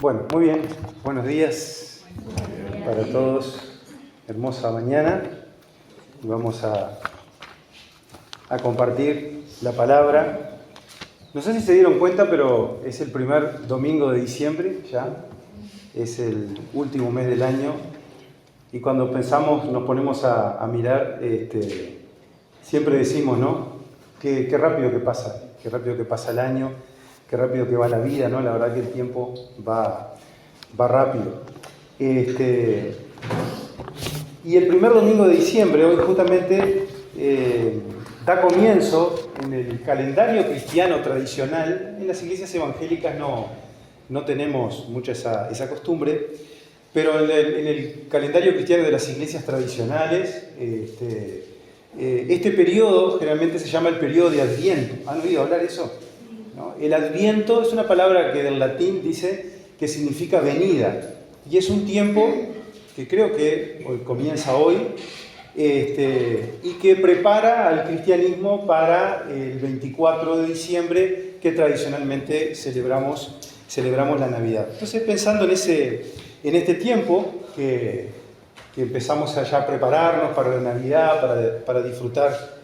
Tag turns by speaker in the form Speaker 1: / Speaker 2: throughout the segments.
Speaker 1: Bueno, muy bien. Buenos días para todos. Hermosa mañana. Y vamos a compartir la palabra. No sé si se dieron cuenta, pero es el primer domingo de diciembre ya. Es el último mes del año. Y cuando pensamos, nos ponemos a mirar, siempre decimos, ¿no? Qué rápido que pasa. Qué rápido que pasa el año. Qué rápido que va la vida, ¿no? La verdad que el tiempo va rápido. Y el primer domingo de diciembre, hoy justamente, da comienzo en el calendario cristiano tradicional. En las iglesias evangélicas no tenemos mucha esa costumbre, pero en el calendario cristiano de las iglesias tradicionales, este periodo generalmente se llama el periodo de Adviento. ¿Han oído hablar de eso? ¿No? El Adviento es una palabra que del latín dice que significa venida, y es un tiempo que creo que comienza hoy y que prepara al cristianismo para el 24 de diciembre, que tradicionalmente celebramos la Navidad. Entonces, pensando en este tiempo que empezamos allá a prepararnos para la Navidad, para disfrutar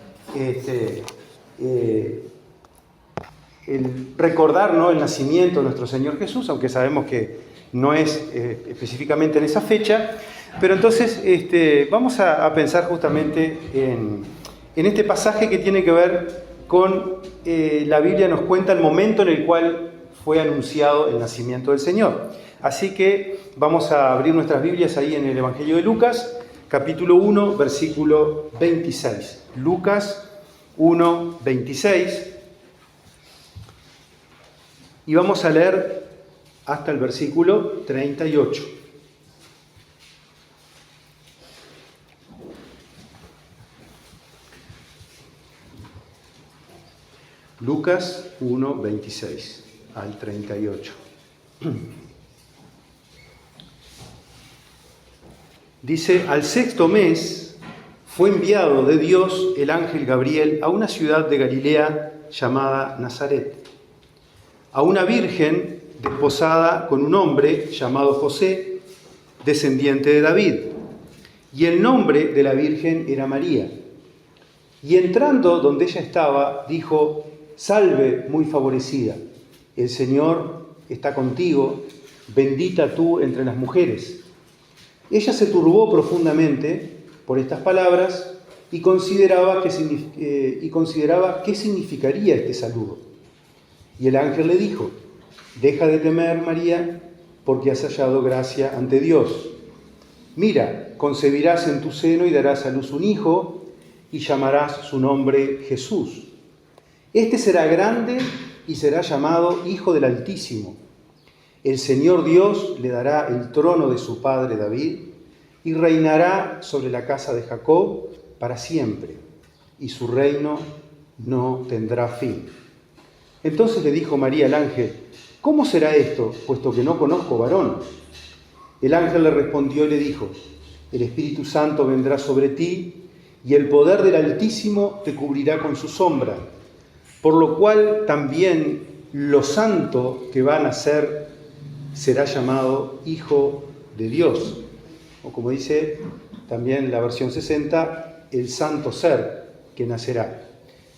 Speaker 1: el recordar, ¿no?, el nacimiento de nuestro Señor Jesús, aunque sabemos que no es específicamente en esa fecha, pero entonces vamos a pensar justamente en este pasaje que tiene que ver con la Biblia nos cuenta el momento en el cual fue anunciado el nacimiento del Señor. Así que vamos a abrir nuestras Biblias ahí en el Evangelio de Lucas, capítulo 1, versículo 26. Lucas 1, 26. Y vamos a leer hasta el versículo 38. Lucas 1, 26 al 38. Dice: al sexto mes fue enviado de Dios el ángel Gabriel a una ciudad de Galilea llamada Nazaret, a una virgen desposada con un hombre llamado José, descendiente de David, y el nombre de la virgen era María. Y entrando donde ella estaba, dijo: salve, muy favorecida, el Señor está contigo, bendita tú entre las mujeres. Ella se turbó profundamente por estas palabras y consideraba qué significaría este saludo. Y el ángel le dijo: deja de temer, María, porque has hallado gracia ante Dios. Mira, concebirás en tu seno y darás a luz un hijo, y llamarás su nombre Jesús. Este será grande y será llamado Hijo del Altísimo. El Señor Dios le dará el trono de su padre David, y reinará sobre la casa de Jacob para siempre, y su reino no tendrá fin. Entonces le dijo María al ángel: ¿cómo será esto, puesto que no conozco varón? El ángel le respondió y le dijo: el Espíritu Santo vendrá sobre ti, y el poder del Altísimo te cubrirá con su sombra, por lo cual también lo santo que va a nacer será llamado Hijo de Dios. O como dice también la versión 60, el santo ser que nacerá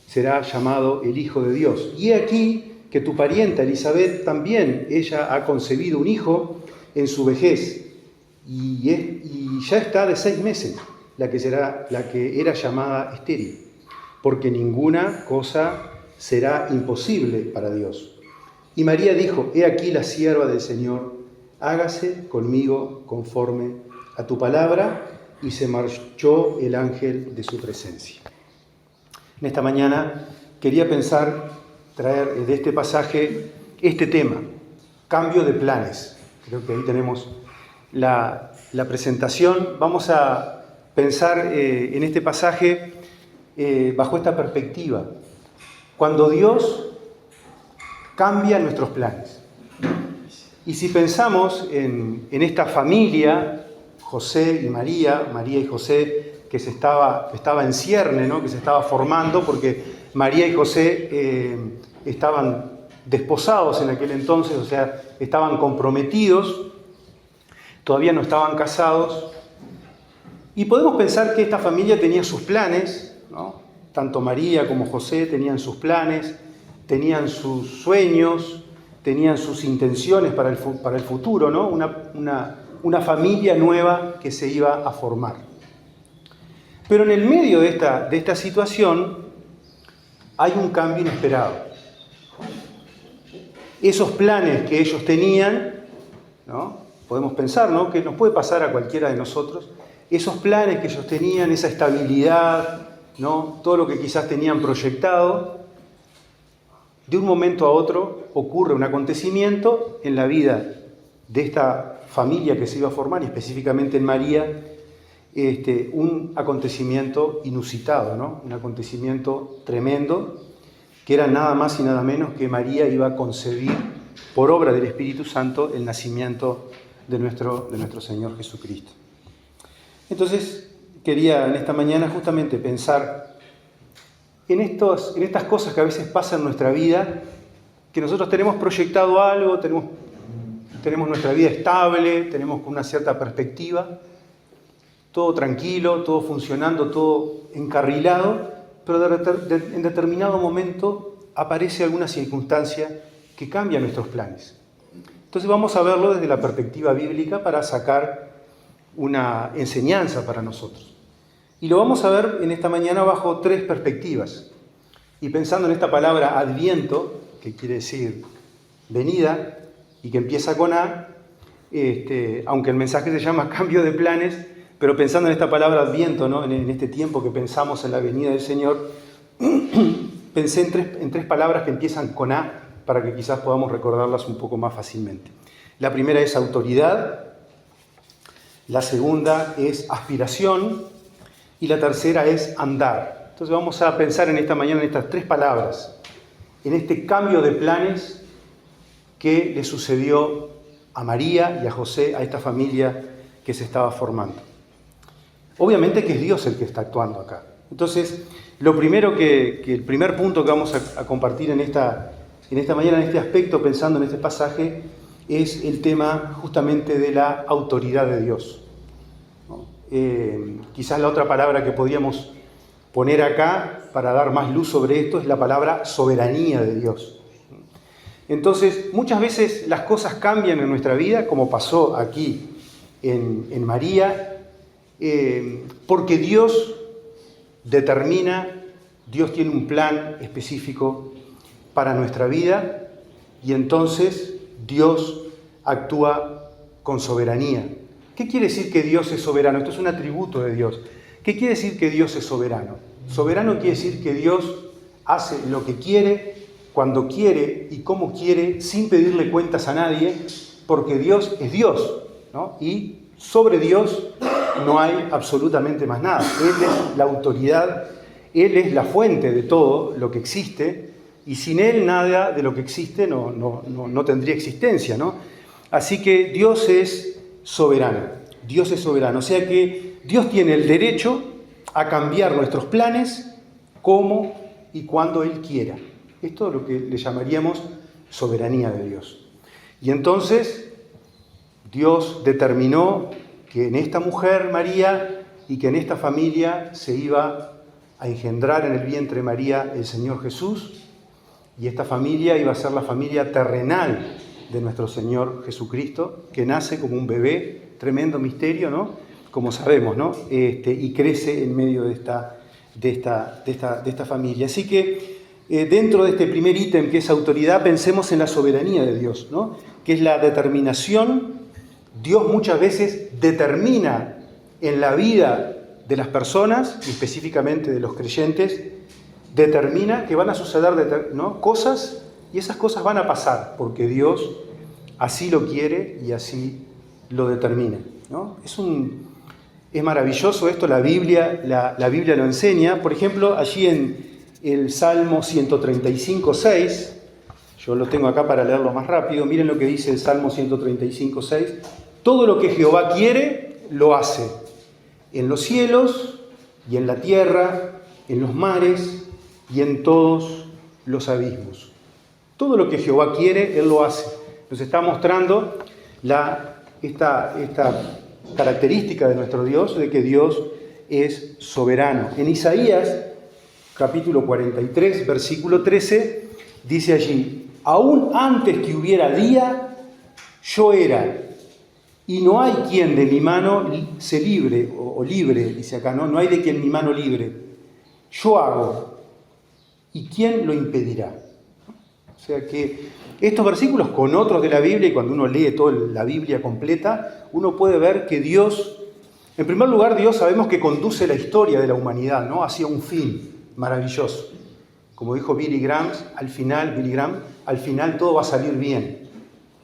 Speaker 1: será llamado el Hijo de Dios. Y he aquí que tu parienta Elizabeth también, ella ha concebido un hijo en su vejez, y ya está de 6 meses, la que era llamada estéril, porque ninguna cosa será imposible para Dios. Y María dijo: he aquí la sierva del Señor, hágase conmigo conforme a tu palabra. Y se marchó el ángel de su presencia. En esta mañana quería traer de este pasaje este tema: cambio de planes. Creo que ahí tenemos la presentación. Vamos a pensar en este pasaje bajo esta perspectiva. Cuando Dios cambia nuestros planes. Y si pensamos en esta familia, José y María y José, que estaba en cierne, ¿no?, que se estaba formando, porque María y José estaban desposados en aquel entonces, o sea, estaban comprometidos, todavía no estaban casados. Y podemos pensar que esta familia tenía sus planes, ¿no? Tanto María como José tenían sus planes, tenían sus sueños, tenían sus intenciones para el futuro, ¿no? Una familia nueva que se iba a formar. Pero en el medio de esta situación hay un cambio inesperado. Esos planes que ellos tenían, ¿no? Podemos pensar, ¿no?, que nos puede pasar a cualquiera de nosotros. Esos planes que ellos tenían, esa estabilidad, ¿no?, todo lo que quizás tenían proyectado, de un momento a otro ocurre un acontecimiento en la vida de esta familia que se iba a formar, y específicamente en María, un acontecimiento inusitado, ¿no?, un acontecimiento tremendo, que era nada más y nada menos que María iba a concebir, por obra del Espíritu Santo, el nacimiento de nuestro Señor Jesucristo. Entonces, quería en esta mañana justamente pensar en estas cosas que a veces pasan en nuestra vida, que nosotros tenemos proyectado algo, tenemos nuestra vida estable, tenemos una cierta perspectiva, todo tranquilo, todo funcionando, todo encarrilado, pero en determinado momento aparece alguna circunstancia que cambia nuestros planes. Entonces vamos a verlo desde la perspectiva bíblica para sacar una enseñanza para nosotros. Y lo vamos a ver en esta mañana bajo 3 perspectivas. Y pensando en esta palabra adviento, que quiere decir venida, y que empieza con A, aunque el mensaje se llama cambio de planes, pero pensando en esta palabra adviento, ¿no?, en este tiempo que pensamos en la venida del Señor, pensé en tres palabras que empiezan con A, para que quizás podamos recordarlas un poco más fácilmente. La primera es autoridad, la segunda es aspiración y la tercera es andar. Entonces vamos a pensar en esta mañana en estas 3 palabras, en este cambio de planes que le sucedió a María y a José, a esta familia que se estaba formando. Obviamente que es Dios el que está actuando acá. Entonces, lo primero el primer punto que vamos a compartir en esta mañana, en este aspecto, pensando en este pasaje, es el tema justamente de la autoridad de Dios, ¿no? Quizás la otra palabra que podríamos poner acá para dar más luz sobre esto es la palabra soberanía de Dios. Entonces, muchas veces las cosas cambian en nuestra vida, como pasó aquí en María, porque Dios determina, Dios tiene un plan específico para nuestra vida, y entonces Dios actúa con soberanía. ¿Qué quiere decir que Dios es soberano? Esto es un atributo de Dios. ¿Qué quiere decir que Dios es soberano? Soberano quiere decir que Dios hace lo que quiere, cuando quiere y como quiere, sin pedirle cuentas a nadie, porque Dios es Dios, ¿no? Y sobre Dios no hay absolutamente más nada. Él es la autoridad, Él es la fuente de todo lo que existe, y sin Él nada de lo que existe no tendría existencia, ¿no? Así que Dios es soberano, Dios es soberano. O sea que Dios tiene el derecho a cambiar nuestros planes como y cuando Él quiera. Esto es lo que le llamaríamos soberanía de Dios. Y entonces Dios determinó que en esta mujer, María, y que en esta familia se iba a engendrar en el vientre de María el Señor Jesús, y esta familia iba a ser la familia terrenal de nuestro Señor Jesucristo, que nace como un bebé, tremendo misterio, ¿no?, como sabemos, ¿no?, y crece en medio de esta familia. Así que dentro de este primer ítem, que es autoridad, pensemos en la soberanía de Dios, ¿no?, que es la determinación. Dios muchas veces determina en la vida de las personas, y específicamente de los creyentes, determina que van a suceder, ¿no?, cosas, y esas cosas van a pasar, porque Dios así lo quiere y así lo determina, ¿no? Es maravilloso esto, la Biblia lo enseña. Por ejemplo, allí en el Salmo 135:6, yo lo tengo acá para leerlo más rápido, miren lo que dice el Salmo 135:6. Todo lo que Jehová quiere, lo hace, en los cielos y en la tierra, en los mares y en todos los abismos. Todo lo que Jehová quiere, Él lo hace. Nos está mostrando esta característica de nuestro Dios, de que Dios es soberano. En Isaías, capítulo 43, versículo 13, dice allí: aún antes que hubiera día, yo era, y no hay quien de mi mano se libre, o libre, dice acá, no hay de quien mi mano libre. Yo hago, ¿y quién lo impedirá? O sea que estos versículos con otros de la Biblia, y cuando uno lee toda la Biblia completa, uno puede ver que Dios, en primer lugar, Dios sabemos que conduce la historia de la humanidad, ¿no?, hacia un fin maravilloso. Como dijo Billy Graham, al final todo va a salir bien,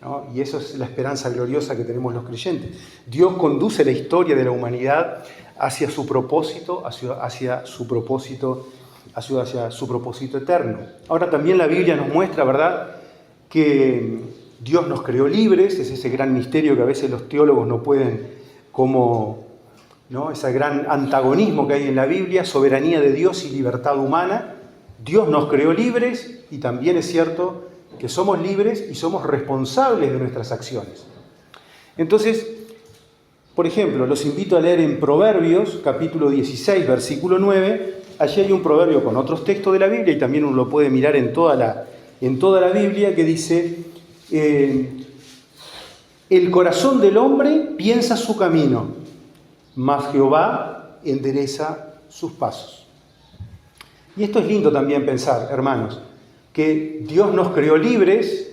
Speaker 1: ¿no? Y eso es la esperanza gloriosa que tenemos los creyentes. Dios conduce la historia de la humanidad hacia su propósito, hacia su propósito eterno. Ahora también la Biblia nos muestra, ¿verdad?, que Dios nos creó libres. Es ese gran misterio que a veces los teólogos no pueden, ¿no?, ese gran antagonismo que hay en la Biblia, soberanía de Dios y libertad humana. Dios nos creó libres, y también es cierto que somos libres y somos responsables de nuestras acciones. Entonces, por ejemplo, los invito a leer en Proverbios, capítulo 16, versículo 9. Allí hay un proverbio con otros textos de la Biblia, y también uno lo puede mirar en toda la Biblia, que dice: el corazón del hombre piensa su camino, mas Jehová endereza sus pasos. Y esto es lindo también pensar, hermanos, que Dios nos creó libres,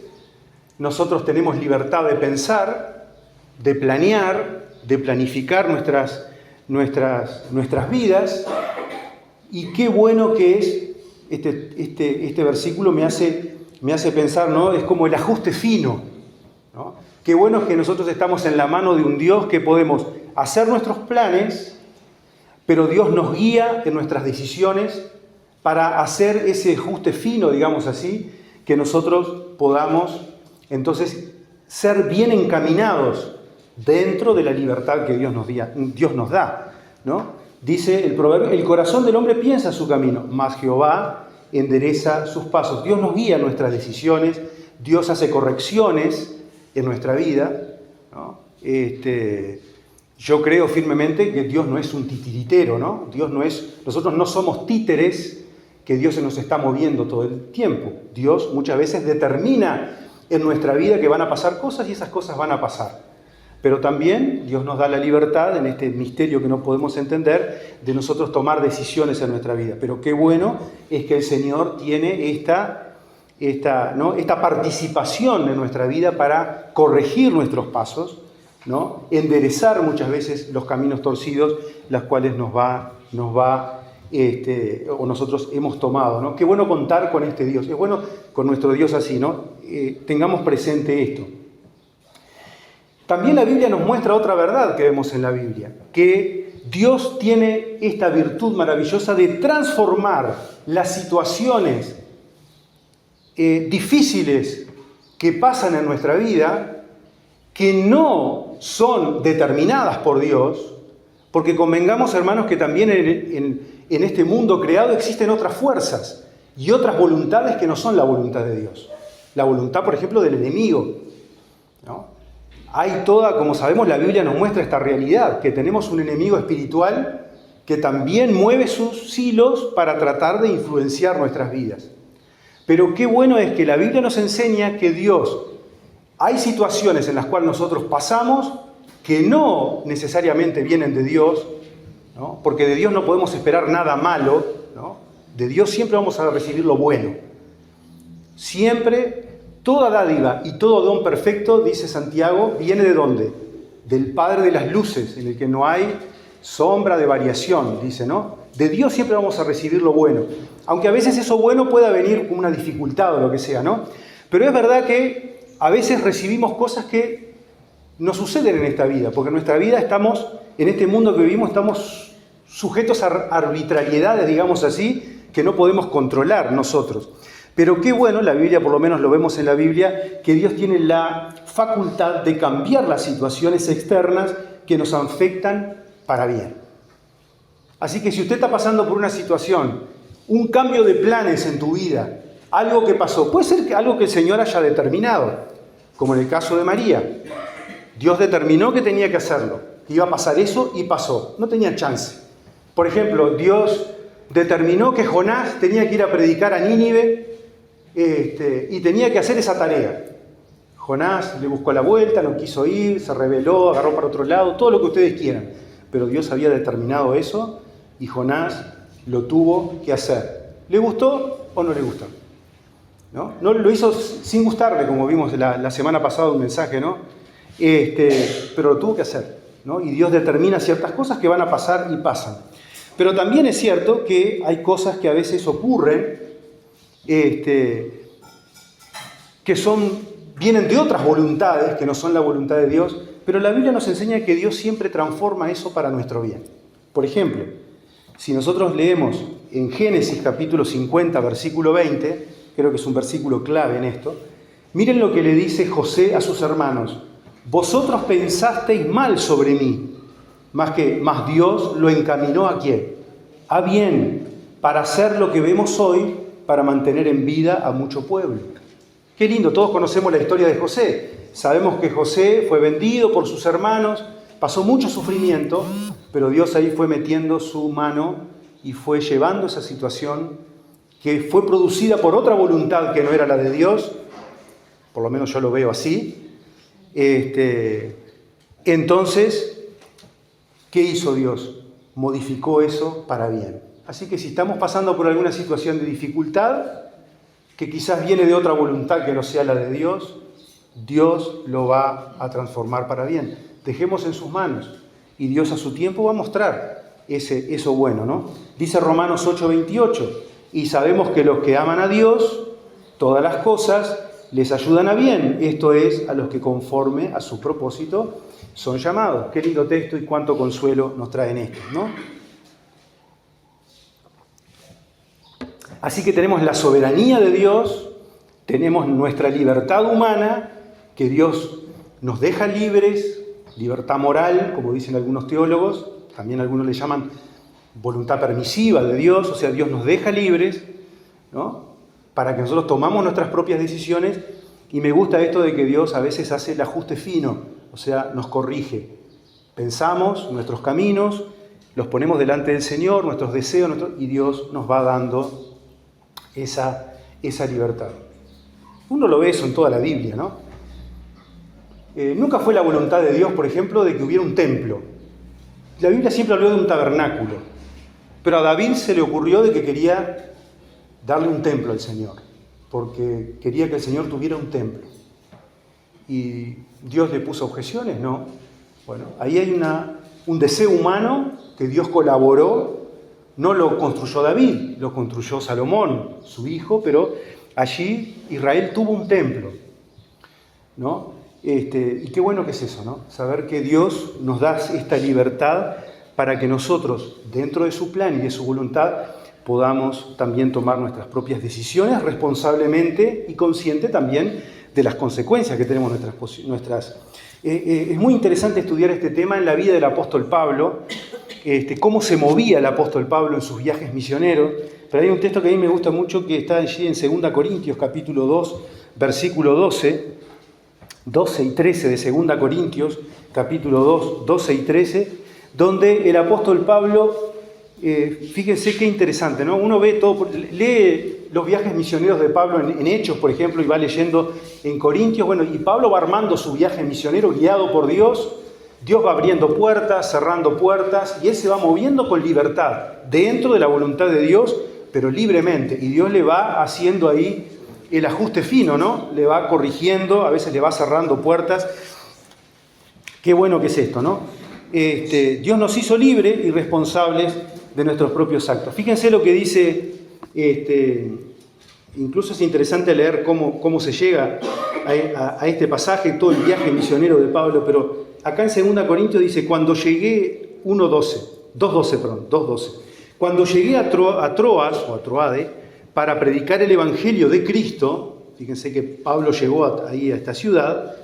Speaker 1: nosotros tenemos libertad de pensar, de planear, de planificar nuestras vidas. Y qué bueno que es, este versículo me hace pensar, ¿no?, es como el ajuste fino, ¿no? Qué bueno es que nosotros estamos en la mano de un Dios que podemos hacer nuestros planes, pero Dios nos guía en nuestras decisiones para hacer ese ajuste fino, digamos así, que nosotros podamos entonces ser bien encaminados dentro de la libertad que Dios nos da, ¿no? Dice el proverbio: el corazón del hombre piensa su camino, mas Jehová endereza sus pasos. Dios nos guía en nuestras decisiones, Dios hace correcciones en nuestra vida, ¿no? Yo creo firmemente que Dios no es un titiritero, ¿no? Nosotros no somos títeres que Dios se nos está moviendo todo el tiempo. Dios muchas veces determina en nuestra vida que van a pasar cosas, y esas cosas van a pasar. Pero también Dios nos da la libertad, en este misterio que no podemos entender, de nosotros tomar decisiones en nuestra vida. Pero qué bueno es que el Señor tiene esta participación en nuestra vida para corregir nuestros pasos, ¿no?, enderezar muchas veces los caminos torcidos, los cuales o nosotros hemos tomado, ¿no? Qué bueno contar con este Dios. Es bueno con nuestro Dios así, ¿no? Tengamos presente esto. También la Biblia nos muestra otra verdad que vemos en la Biblia, que Dios tiene esta virtud maravillosa de transformar las situaciones difíciles que pasan en nuestra vida, que no son determinadas por Dios, porque convengamos, hermanos, que también en este mundo creado existen otras fuerzas y otras voluntades que no son la voluntad de Dios. La voluntad, por ejemplo, del enemigo, ¿no? Hay como sabemos, la Biblia nos muestra esta realidad, que tenemos un enemigo espiritual que también mueve sus hilos para tratar de influenciar nuestras vidas. Pero qué bueno es que la Biblia nos enseña que hay situaciones en las cuales nosotros pasamos que no necesariamente vienen de Dios, ¿no? Porque de Dios no podemos esperar nada malo, ¿no? De Dios siempre vamos a recibir lo bueno. Siempre, toda dádiva y todo don perfecto, dice Santiago, viene ¿de dónde? Del Padre de las luces, en el que no hay sombra de variación, dice, ¿no? De Dios siempre vamos a recibir lo bueno. Aunque a veces eso bueno pueda venir con una dificultad o lo que sea, ¿no? Pero es verdad que a veces recibimos cosas que nos suceden en esta vida, porque en nuestra vida en este mundo que vivimos, estamos sujetos a arbitrariedades, digamos así, que no podemos controlar nosotros. Pero qué bueno, la Biblia, por lo menos lo vemos en la Biblia, que Dios tiene la facultad de cambiar las situaciones externas que nos afectan para bien. Así que si usted está pasando por una situación, un cambio de planes en tu vida, Algo que pasó. Puede ser que algo que el Señor haya determinado, como en el caso de María. Dios determinó que tenía que hacerlo, que iba a pasar eso y pasó. No tenía chance. Por ejemplo, Dios determinó que Jonás tenía que ir a predicar a Nínive y tenía que hacer esa tarea. Jonás le buscó la vuelta, no quiso ir, se rebeló, agarró para otro lado, todo lo que ustedes quieran. Pero Dios había determinado eso y Jonás lo tuvo que hacer. ¿Le gustó o no le gustó? No lo hizo sin gustarle, como vimos la semana pasada un mensaje, ¿no? Pero lo tuvo que hacer, ¿no? Y Dios determina ciertas cosas que van a pasar y pasan. Pero también es cierto que hay cosas que a veces ocurren que vienen de otras voluntades, que no son la voluntad de Dios, pero la Biblia nos enseña que Dios siempre transforma eso para nuestro bien. Por ejemplo, si nosotros leemos en Génesis capítulo 50, versículo 20, creo que es un versículo clave en esto, miren lo que le dice José a sus hermanos. Vosotros pensasteis mal sobre mí, mas Dios lo encaminó ¿a quién? A bien, para hacer lo que vemos hoy, para mantener en vida a mucho pueblo. Qué lindo, todos conocemos la historia de José. Sabemos que José fue vendido por sus hermanos, pasó mucho sufrimiento, pero Dios ahí fue metiendo su mano y fue llevando esa situación que fue producida por otra voluntad que no era la de Dios, por lo menos yo lo veo así. Entonces, ¿qué hizo Dios? Modificó eso para bien. Así que si estamos pasando por alguna situación de dificultad, que quizás viene de otra voluntad que no sea la de Dios, Dios lo va a transformar para bien. Dejemos en sus manos y Dios a su tiempo va a mostrar eso bueno, ¿no? Dice Romanos 8:28, y sabemos que los que aman a Dios, todas las cosas les ayudan a bien, esto es, a los que conforme a su propósito son llamados. Qué lindo texto y cuánto consuelo nos traen estos, ¿no? Así que tenemos la soberanía de Dios, tenemos nuestra libertad humana, que Dios nos deja libres, libertad moral, como dicen algunos teólogos, también algunos le llaman voluntad permisiva de Dios, o sea, Dios nos deja libres, ¿no? Para que nosotros tomamos nuestras propias decisiones, y me gusta esto de que Dios a veces hace el ajuste fino, o sea, nos corrige. Pensamos nuestros caminos, los ponemos delante del Señor, nuestros deseos, y Dios nos va dando esa libertad. Uno lo ve eso en toda la Biblia, ¿no? Nunca fue la voluntad de Dios, por ejemplo, de que hubiera un templo. La Biblia siempre habló de un tabernáculo, pero a David se le ocurrió de que quería darle un templo al Señor, porque quería que el Señor tuviera un templo. ¿Y Dios le puso objeciones? No. Bueno, ahí hay un deseo humano que Dios colaboró. No lo construyó David, lo construyó Salomón, su hijo, pero allí Israel tuvo un templo, ¿no? Y qué bueno que es eso, ¿no? Saber que Dios nos da esta libertad para que nosotros, dentro de su plan y de su voluntad, podamos también tomar nuestras propias decisiones responsablemente y consciente también de las consecuencias que tenemos nuestras. Es muy interesante estudiar este tema en la vida del apóstol Pablo, cómo se movía el apóstol Pablo en sus viajes misioneros. Pero hay un texto que a mí me gusta mucho que está allí en 2 Corintios, capítulo 2, versículo 12 y 13 de 2 Corintios, capítulo 2, 12 y 13, donde el apóstol Pablo, fíjense qué interesante, ¿no? Uno ve todo, lee los viajes misioneros de Pablo en Hechos, por ejemplo, y va leyendo en Corintios, bueno, y Pablo va armando su viaje misionero guiado por Dios. Dios va abriendo puertas, cerrando puertas, y él se va moviendo con libertad, dentro de la voluntad de Dios, pero libremente. Y Dios le va haciendo ahí el ajuste fino, ¿no? Le va corrigiendo, a veces le va cerrando puertas. Qué bueno que es esto, ¿no? Dios nos hizo libres y responsables de nuestros propios actos. Fíjense lo que dice, incluso es interesante leer cómo se llega a este pasaje, todo el viaje misionero de Pablo, pero acá en 2 Corintios dice, cuando llegué, 2.12, cuando llegué a Troas, o a Troade, para predicar el Evangelio de Cristo, fíjense que Pablo llegó ahí a esta ciudad,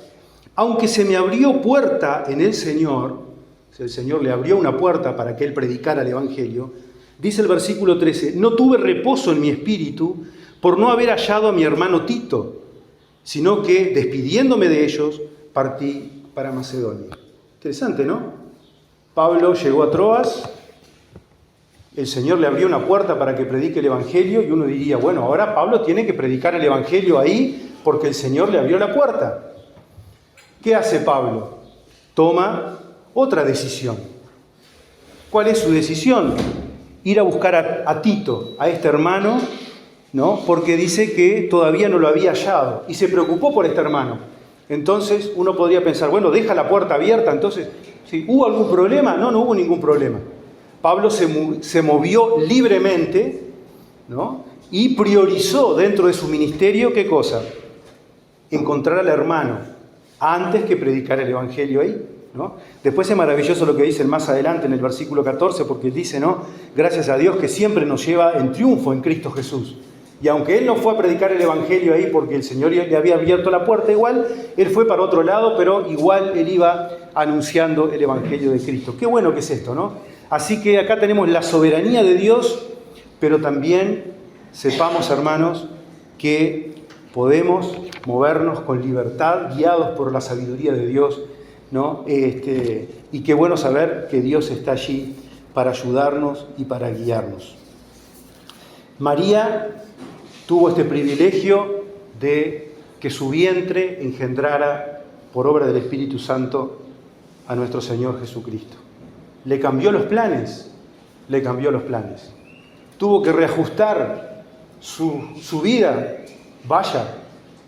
Speaker 1: aunque se me abrió puerta en el Señor, o sea, el Señor le abrió una puerta para que él predicara el Evangelio, dice el versículo 13, no tuve reposo en mi espíritu, por no haber hallado a mi hermano Tito, sino que, despidiéndome de ellos, partí para Macedonia. Interesante, ¿no? Pablo llegó a Troas, el Señor le abrió una puerta para que predique el Evangelio, y uno diría, bueno, ahora Pablo tiene que predicar el Evangelio ahí porque el Señor le abrió la puerta. ¿Qué hace Pablo? Toma otra decisión. ¿Cuál es su decisión? Ir a buscar a Tito, a este hermano, ¿no? Porque dice que todavía no lo había hallado y se preocupó por este hermano. Entonces uno podría pensar, bueno, deja la puerta abierta, entonces, ¿sí? ¿Hubo algún problema? No, no hubo ningún problema. Pablo se movió libremente, ¿no? Y priorizó dentro de su ministerio, ¿qué cosa? Encontrar al hermano antes que predicar el Evangelio ahí, ¿no? Después es maravilloso lo que dice más adelante en el versículo 14, porque dice, ¿no? Gracias a Dios que siempre nos lleva en triunfo en Cristo Jesús. Y aunque él no fue a predicar el Evangelio ahí porque el Señor le había abierto la puerta igual, él fue para otro lado, pero igual él iba anunciando el Evangelio de Cristo. Qué bueno que es esto, ¿no? Así que acá tenemos la soberanía de Dios, pero también sepamos, hermanos, que podemos movernos con libertad, guiados por la sabiduría de Dios, ¿no? Y qué bueno saber que Dios está allí para ayudarnos y para guiarnos. María tuvo este privilegio de que su vientre engendrara, por obra del Espíritu Santo, a nuestro Señor Jesucristo. Le cambió los planes, le cambió los planes. Tuvo que reajustar su vida, vaya,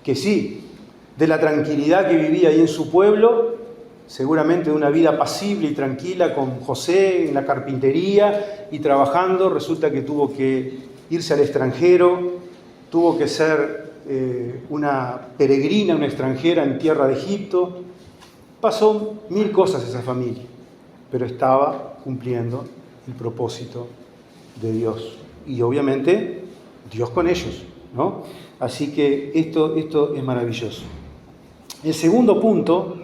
Speaker 1: que sí, de la tranquilidad que vivía ahí en su pueblo, seguramente de una vida pasible y tranquila con José en la carpintería y trabajando, resulta que tuvo que irse al extranjero, tuvo que ser una peregrina, una extranjera en tierra de Egipto. Pasó 1000 cosas esa familia, pero estaba cumpliendo el propósito de Dios. Y obviamente Dios con ellos, ¿no? Así que esto es maravilloso. El segundo punto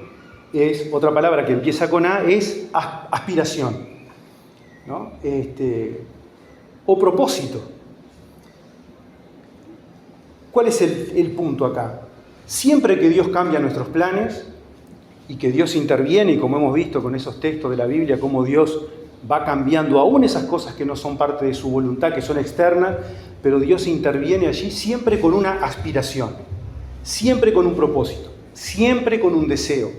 Speaker 1: es, otra palabra que empieza con A, es aspiración, ¿no? O propósito. ¿Cuál es el punto acá? Siempre que Dios cambia nuestros planes y que Dios interviene, y como hemos visto con esos textos de la Biblia, cómo Dios va cambiando aún esas cosas que no son parte de su voluntad, que son externas, pero Dios interviene allí siempre con una aspiración, siempre con un propósito, siempre con un deseo.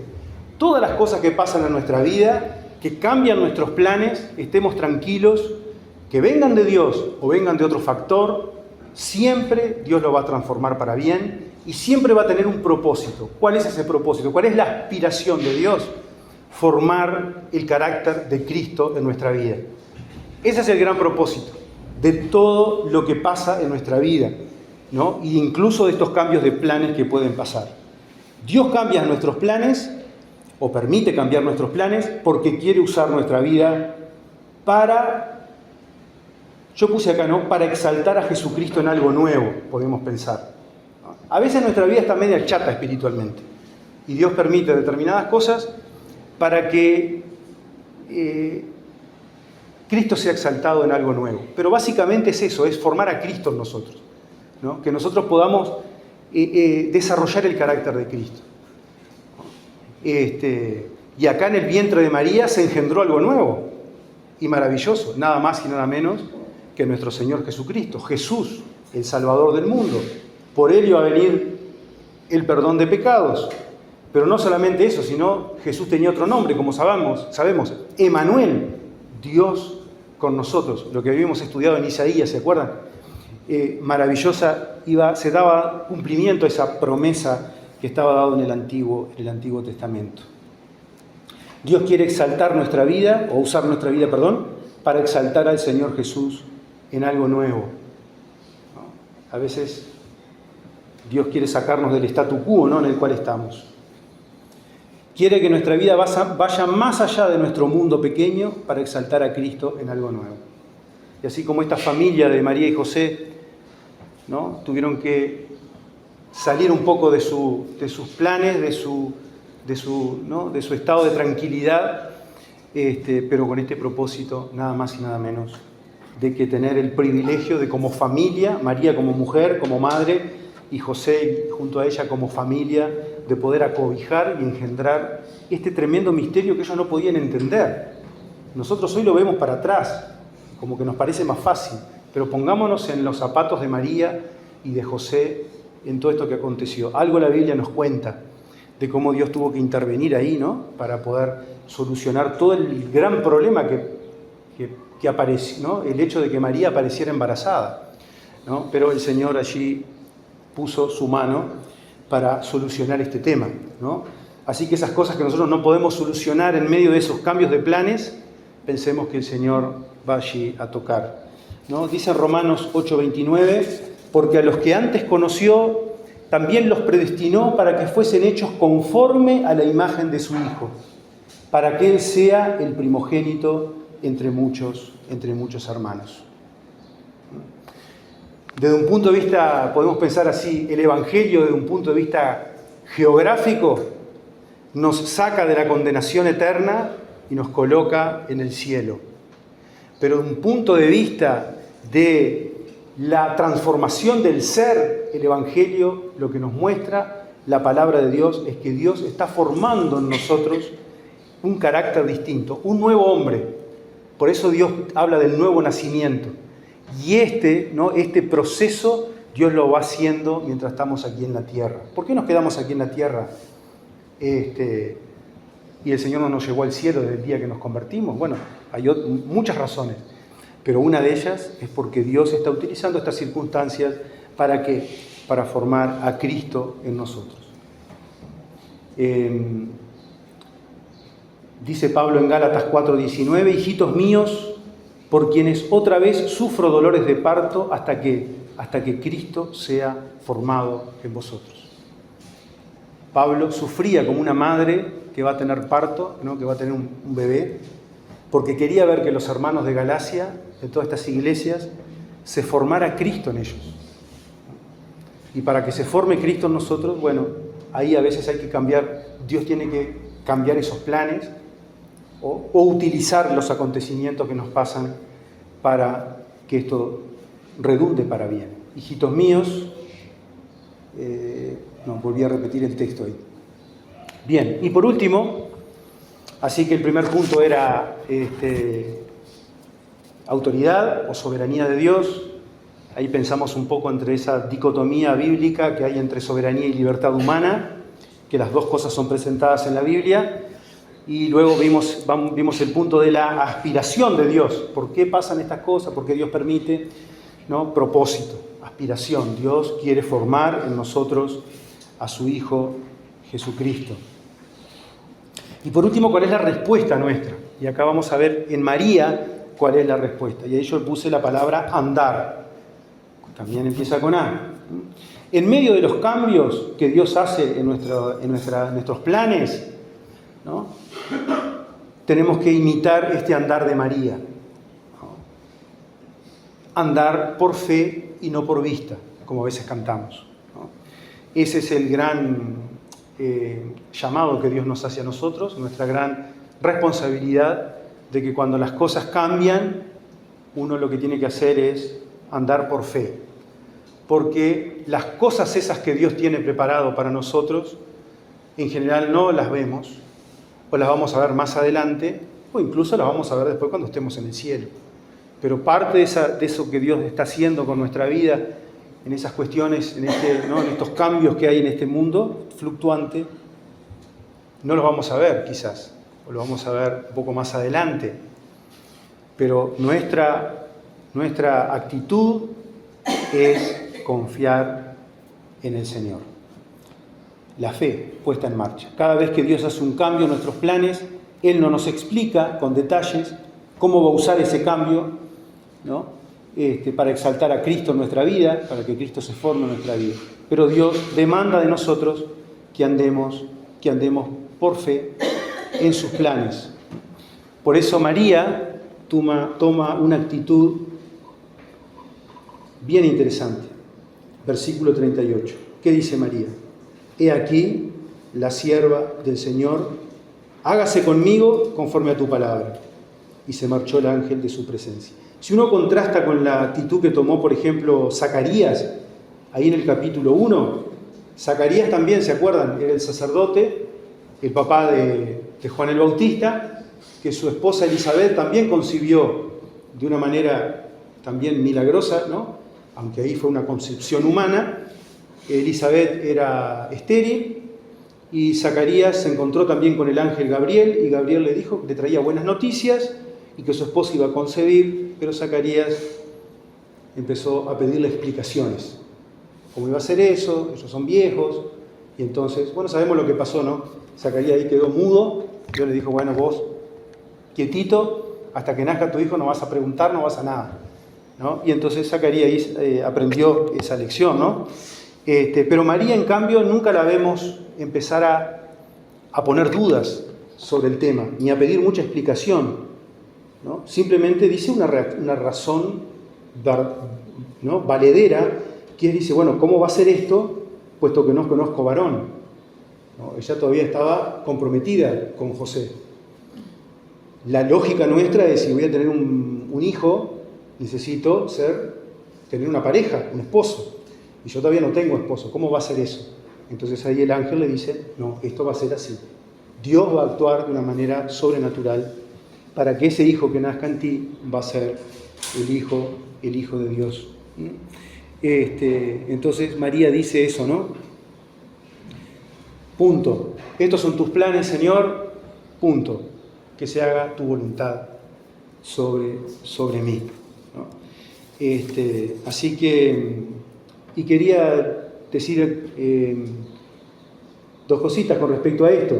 Speaker 1: Todas las cosas que pasan en nuestra vida, que cambian nuestros planes, estemos tranquilos, que vengan de Dios o vengan de otro factor, siempre Dios lo va a transformar para bien y siempre va a tener un propósito. ¿Cuál es ese propósito? ¿Cuál es la aspiración de Dios? Formar el carácter de Cristo en nuestra vida. Ese es el gran propósito de todo lo que pasa en nuestra vida, ¿no? E incluso de estos cambios de planes que pueden pasar. Dios cambia nuestros planes o permite cambiar nuestros planes porque quiere usar nuestra vida para, yo puse acá, ¿no? Para exaltar a Jesucristo en algo nuevo, podemos pensar. A veces nuestra vida está media chata espiritualmente y Dios permite determinadas cosas para que Cristo sea exaltado en algo nuevo. Pero básicamente es eso, es formar a Cristo en nosotros, ¿no? Que nosotros podamos desarrollar el carácter de Cristo. Y acá en el vientre de María se engendró algo nuevo y maravilloso, nada más y nada menos que nuestro Señor Jesucristo, Jesús, el Salvador del mundo. Por Él iba a venir el perdón de pecados. Pero no solamente eso, sino Jesús tenía otro nombre, como sabemos, Emanuel, Dios con nosotros, lo que habíamos estudiado en Isaías, ¿se acuerdan? Maravillosa, se daba cumplimiento a esa promesa que estaba dado en el Antiguo Testamento. Dios quiere exaltar nuestra vida, o usar nuestra vida, para exaltar al Señor Jesús en algo nuevo, ¿no? A veces Dios quiere sacarnos del statu quo, ¿no?, en el cual estamos. Quiere que nuestra vida vaya más allá de nuestro mundo pequeño para exaltar a Cristo en algo nuevo. Y así como esta familia de María y José, ¿no?, tuvieron que salir un poco de sus planes, de su estado de tranquilidad, pero con este propósito, nada más y nada menos de que tener el privilegio de como familia, María como mujer, como madre, y José junto a ella como familia, de poder acobijar y engendrar este tremendo misterio que ellos no podían entender. Nosotros hoy lo vemos para atrás, como que nos parece más fácil, pero pongámonos en los zapatos de María y de José en todo esto que aconteció. Algo la Biblia nos cuenta de cómo Dios tuvo que intervenir ahí, ¿no? Para poder solucionar todo el gran problema que apareció, ¿no? El hecho de que María apareciera embarazada, ¿no? Pero el Señor allí puso su mano para solucionar este tema, ¿no? Así que esas cosas que nosotros no podemos solucionar en medio de esos cambios de planes, pensemos que el Señor va allí a tocar, ¿no? Dice Romanos 8:29, porque a los que antes conoció, también los predestinó para que fuesen hechos conforme a la imagen de su Hijo, para que Él sea el primogénito entre muchos hermanos. Desde un punto de vista, podemos pensar así, el Evangelio desde un punto de vista geográfico nos saca de la condenación eterna y nos coloca en el cielo. Pero desde un punto de vista de la transformación del ser, el Evangelio lo que nos muestra, la palabra de Dios, es que Dios está formando en nosotros un carácter distinto, un nuevo hombre. Por eso Dios habla del nuevo nacimiento. Y este proceso Dios lo va haciendo mientras estamos aquí en la tierra. ¿Por qué nos quedamos aquí en la tierra? Y el Señor no nos llevó al cielo desde el día que nos convertimos. Bueno, hay muchas razones. Pero una de ellas es porque Dios está utilizando estas circunstancias para formar a Cristo en nosotros. Dice Pablo en Gálatas 4:19, hijitos míos, por quienes otra vez sufro dolores de parto hasta que Cristo sea formado en vosotros. Pablo sufría como una madre que va a tener parto, ¿no? Que va a tener un bebé, porque quería ver que los hermanos de Galacia, de todas estas iglesias, se formara Cristo en ellos. Y para que se forme Cristo en nosotros, bueno, ahí a veces hay que cambiar, Dios tiene que cambiar esos planes o utilizar los acontecimientos que nos pasan para que esto redunde para bien. Hijitos míos, volví a repetir el texto ahí. Bien, y por último, así que el primer punto era autoridad o soberanía de Dios. Ahí pensamos un poco entre esa dicotomía bíblica que hay entre soberanía y libertad humana, que las dos cosas son presentadas en la Biblia. Y luego vimos el punto de la aspiración de Dios. ¿Por qué pasan estas cosas? ¿Por qué Dios permite? ¿No? Propósito, aspiración. Dios quiere formar en nosotros a su Hijo Jesucristo. Y por último, ¿cuál es la respuesta nuestra? Y acá vamos a ver en María cuál es la respuesta. Y ahí yo puse la palabra andar. También empieza con A. En medio de los cambios que Dios hace en nuestros planes, ¿no? Tenemos que imitar este andar de María, ¿no? Andar por fe y no por vista, como a veces cantamos, ¿no? Ese es el gran llamado que Dios nos hace a nosotros, nuestra gran responsabilidad de que cuando las cosas cambian, uno lo que tiene que hacer es andar por fe. Porque las cosas esas que Dios tiene preparado para nosotros, en general no las vemos, o las vamos a ver más adelante, o incluso las vamos a ver después cuando estemos en el cielo. Pero parte de eso que Dios está haciendo con nuestra vida, en esas cuestiones, en estos cambios que hay en este mundo fluctuante, no los vamos a ver quizás, o los vamos a ver un poco más adelante. Pero nuestra actitud es confiar en el Señor. La fe puesta en marcha. Cada vez que Dios hace un cambio en nuestros planes, Él no nos explica con detalles cómo va a usar ese cambio, ¿no? Para exaltar a Cristo en nuestra vida, para que Cristo se forme en nuestra vida. Pero Dios demanda de nosotros que andemos por fe en sus planes. Por eso María toma una actitud bien interesante. Versículo 38. ¿Qué dice María? He aquí la sierva del Señor, hágase conmigo conforme a tu palabra. y se marchó el ángel de su presencia. Si uno contrasta con la actitud que tomó, por ejemplo, Zacarías, ahí en el capítulo 1, Zacarías también, ¿se acuerdan? Era el sacerdote, el papá de Juan el Bautista, que su esposa Elizabeth también concibió de una manera también milagrosa, ¿no? Aunque ahí fue una concepción humana. Elizabeth era estéril y Zacarías se encontró también con el ángel Gabriel y Gabriel le dijo que le traía buenas noticias y que su esposa iba a concebir, pero Zacarías empezó a pedirle explicaciones. ¿Cómo iba a ser eso? Ellos son viejos. Y entonces, bueno, sabemos lo que pasó, ¿no? Zacarías ahí quedó mudo. Dios le dijo, bueno, vos, quietito, hasta que nazca tu hijo no vas a preguntar, no vas a nada, ¿no? Y entonces Zacarías aprendió esa lección, ¿no? Pero María, en cambio, nunca la vemos empezar a poner dudas sobre el tema, ni a pedir mucha explicación, ¿no? Simplemente dice una razón, ¿no?, valedera, que dice, bueno, ¿cómo va a ser esto, puesto que no conozco varón? ¿No? Ella todavía estaba comprometida con José. La lógica nuestra es, si voy a tener un hijo, necesito tener una pareja, un esposo. Y yo todavía no tengo esposo, ¿cómo va a ser eso? Entonces ahí el ángel le dice, no, esto va a ser así. Dios va a actuar de una manera sobrenatural para que ese hijo que nazca en ti va a ser el hijo de Dios. Entonces María dice eso, ¿no? Punto. Estos son tus planes, Señor. Punto. Que se haga tu voluntad sobre mí, ¿no? Así que, y quería decir dos cositas con respecto a esto.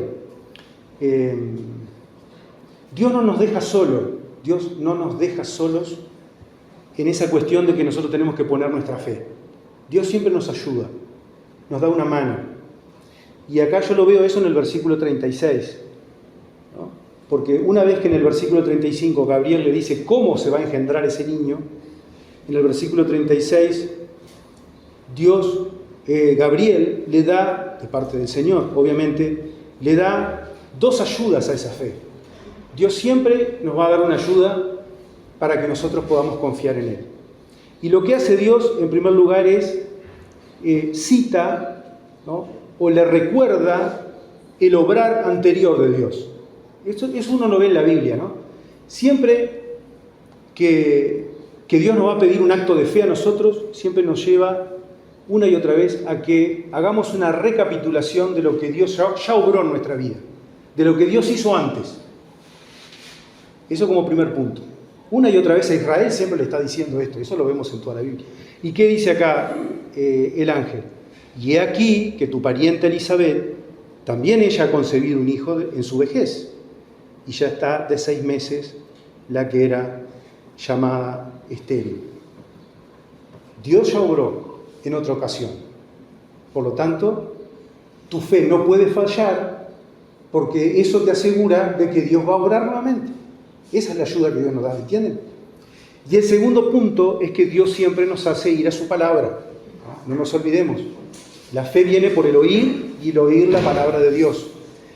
Speaker 1: Dios no nos deja solos. Dios no nos deja solos en esa cuestión de que nosotros tenemos que poner nuestra fe. Dios siempre nos ayuda, nos da una mano. Y acá yo lo veo eso en el versículo 36, ¿no? Porque una vez que en el versículo 35 Gabriel le dice cómo se va a engendrar ese niño, en el versículo 36 Gabriel le da, de parte del Señor, obviamente, le da dos ayudas a esa fe. Dios siempre nos va a dar una ayuda para que nosotros podamos confiar en Él. Y lo que hace Dios, en primer lugar, es cita, ¿no?, o le recuerda el obrar anterior de Dios. Eso uno lo ve en la Biblia, ¿no? Siempre que Dios nos va a pedir un acto de fe a nosotros, siempre nos lleva una y otra vez a que hagamos una recapitulación de lo que Dios ya obró en nuestra vida, de lo que Dios hizo antes. Eso como primer punto. Una y otra vez a Israel siempre le está diciendo esto, eso lo vemos en toda la Biblia. ¿Y qué dice acá el ángel? Y he aquí que tu pariente Elizabeth, también ella ha concebido un hijo en su vejez, y ya está de 6 meses la que era llamada estéril. Dios ya obró en otra ocasión. Por lo tanto, tu fe no puede fallar, porque eso te asegura de que Dios va a obrar nuevamente. Esa es la ayuda que Dios nos da, ¿entienden? Y el segundo punto es que Dios siempre nos hace ir a su palabra. No nos olvidemos. La fe viene por el oír y el oír la palabra de Dios.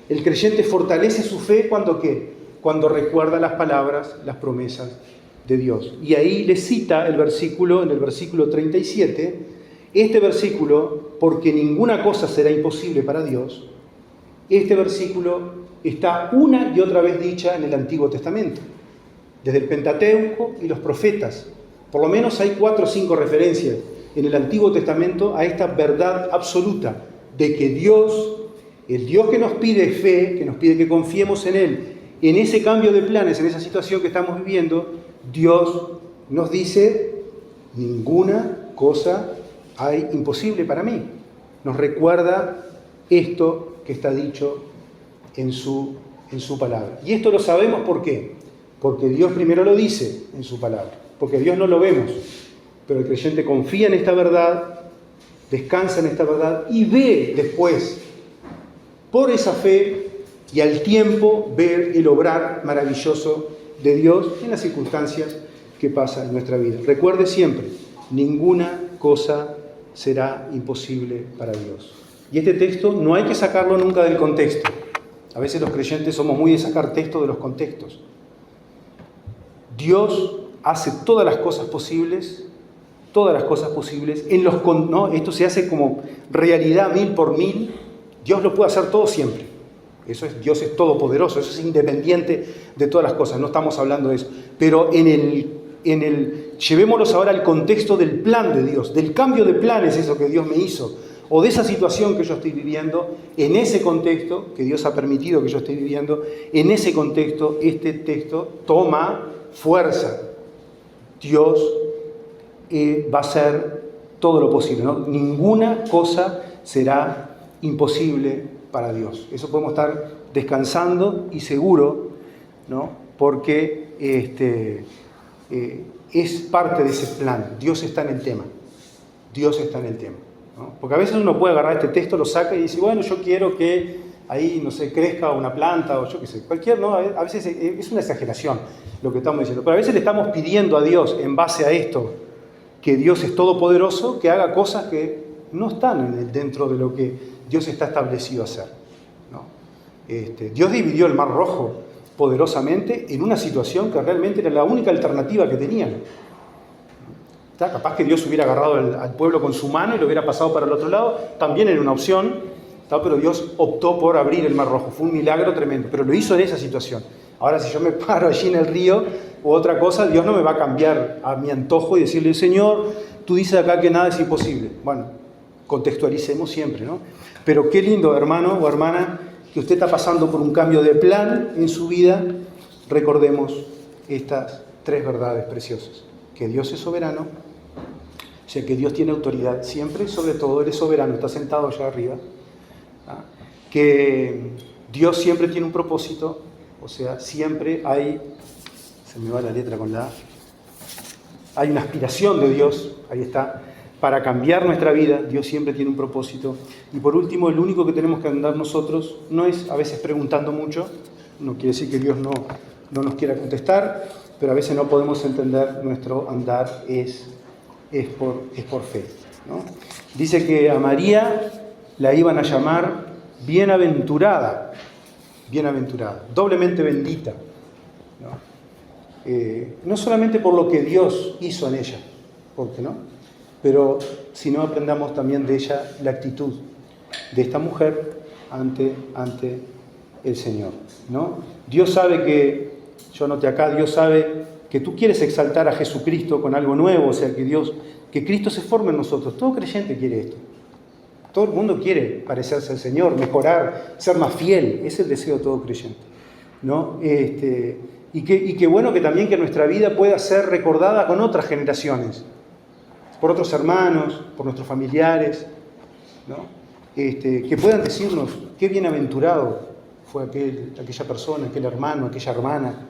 Speaker 1: El creyente fortalece su fe cuando ¿qué? Cuando recuerda las palabras, las promesas de Dios. Y ahí le cita el versículo, en el versículo 37, este versículo, porque ninguna cosa será imposible para Dios. Este versículo está una y otra vez dicha en el Antiguo Testamento, desde el Pentateuco y los profetas. Por lo menos hay 4 o 5 referencias en el Antiguo Testamento a esta verdad absoluta de que Dios, el Dios que nos pide fe, que nos pide que confiemos en Él, en ese cambio de planes, en esa situación que estamos viviendo, Dios nos dice, ninguna cosa hay imposible para mí. Nos recuerda esto que está dicho en su palabra. Y esto lo sabemos ¿por qué? Porque Dios primero lo dice en su palabra. Porque Dios no lo vemos, pero el creyente confía en esta verdad, descansa en esta verdad y ve después, por esa fe y al tiempo, ver el obrar maravilloso de Dios en las circunstancias que pasan en nuestra vida. Recuerde siempre, ninguna cosa será imposible para Dios. Y este texto no hay que sacarlo nunca del contexto. A veces los creyentes somos muy de sacar textos de los contextos. Dios hace todas las cosas posibles, ¿no? Esto se hace como realidad 1000 por 1000. Dios lo puede hacer todo siempre. Dios es todopoderoso, eso es independiente de todas las cosas, no estamos hablando de eso. Pero llevémoslos ahora al contexto del plan de Dios, del cambio de planes, eso que Dios me hizo, o de esa situación que yo estoy viviendo, en ese contexto que Dios ha permitido que yo esté viviendo, en ese contexto este texto toma fuerza. Dios va a hacer todo lo posible, ¿no? Ninguna cosa será imposible para Dios. Eso podemos estar descansando y seguro, ¿no? Porque es parte de ese plan. Dios está en el tema. Dios está en el tema, ¿no? Porque a veces uno puede agarrar este texto, lo saca y dice, bueno, yo quiero que ahí, no sé, crezca una planta o yo qué sé, cualquier, ¿no? A veces es una exageración lo que estamos diciendo, pero a veces le estamos pidiendo a Dios, en base a esto, que Dios es todopoderoso, que haga cosas que no están dentro de lo que Dios está establecido a hacer, ¿no? Dios dividió el Mar Rojo poderosamente en una situación que realmente era la única alternativa que tenían. Capaz que Dios hubiera agarrado al pueblo con su mano y lo hubiera pasado para el otro lado, también era una opción, pero Dios optó por abrir el Mar Rojo. Fue un milagro tremendo, pero lo hizo en esa situación. Ahora, si yo me paro allí en el río o otra cosa, Dios no me va a cambiar a mi antojo y decirle, Señor, tú dices acá que nada es imposible. Bueno, contextualicemos siempre, ¿no? Pero qué lindo, hermano o hermana, que usted está pasando por un cambio de plan en su vida. Recordemos estas 3 verdades preciosas. Que Dios es soberano, o sea, que Dios tiene autoridad siempre, sobre todo, Él es soberano, está sentado allá arriba. Que Dios siempre tiene un propósito, o sea, siempre hay, se me va la letra con la A, hay una aspiración de Dios, ahí está, para cambiar nuestra vida. Dios siempre tiene un propósito. Y por último, lo único que tenemos que andar nosotros no es a veces preguntando mucho, no quiere decir que Dios no nos quiera contestar, pero a veces no podemos entender, nuestro andar es por fe, ¿no? Dice que a María la iban a llamar bienaventurada, doblemente bendita, ¿no? No solamente por lo que Dios hizo en ella, porque no, pero si no aprendamos también de ella la actitud de esta mujer ante el Señor, ¿no? Dios sabe que, yo anoté acá, Dios sabe que tú quieres exaltar a Jesucristo con algo nuevo, o sea, que Cristo se forme en nosotros. Todo creyente quiere esto. Todo el mundo quiere parecerse al Señor, mejorar, ser más fiel. Es el deseo de todo creyente, ¿no? Y que bueno que también que nuestra vida pueda ser recordada con otras generaciones, por otros hermanos, por nuestros familiares, ¿no? Que puedan decirnos qué bienaventurado fue aquella persona, aquel hermano, aquella hermana,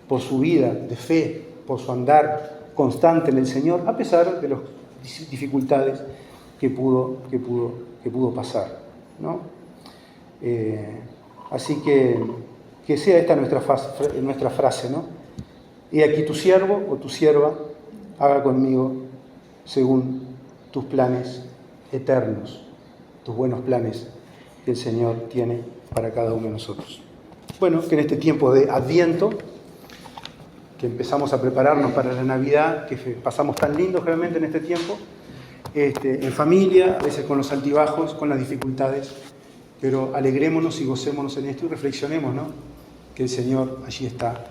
Speaker 1: por su vida de fe, por su andar constante en el Señor, a pesar de las dificultades que pudo pasar, ¿no? Así que sea esta nuestra frase, ¿no? He aquí tu siervo o tu sierva, haga conmigo según tus planes eternos, tus buenos planes que el Señor tiene para cada uno de nosotros. Bueno, que en este tiempo de Adviento, que empezamos a prepararnos para la Navidad, que pasamos tan lindo realmente en este tiempo, en familia, a veces con los altibajos, con las dificultades, pero alegrémonos y gocémonos en esto y reflexionemos, ¿no? Que el Señor allí está,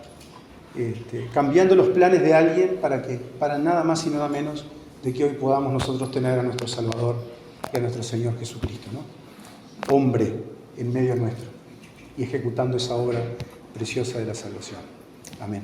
Speaker 1: cambiando los planes de alguien para nada más y nada menos de que hoy podamos nosotros tener a nuestro Salvador y a nuestro Señor Jesucristo, ¿no? Hombre en medio nuestro y ejecutando esa obra preciosa de la salvación. Amén.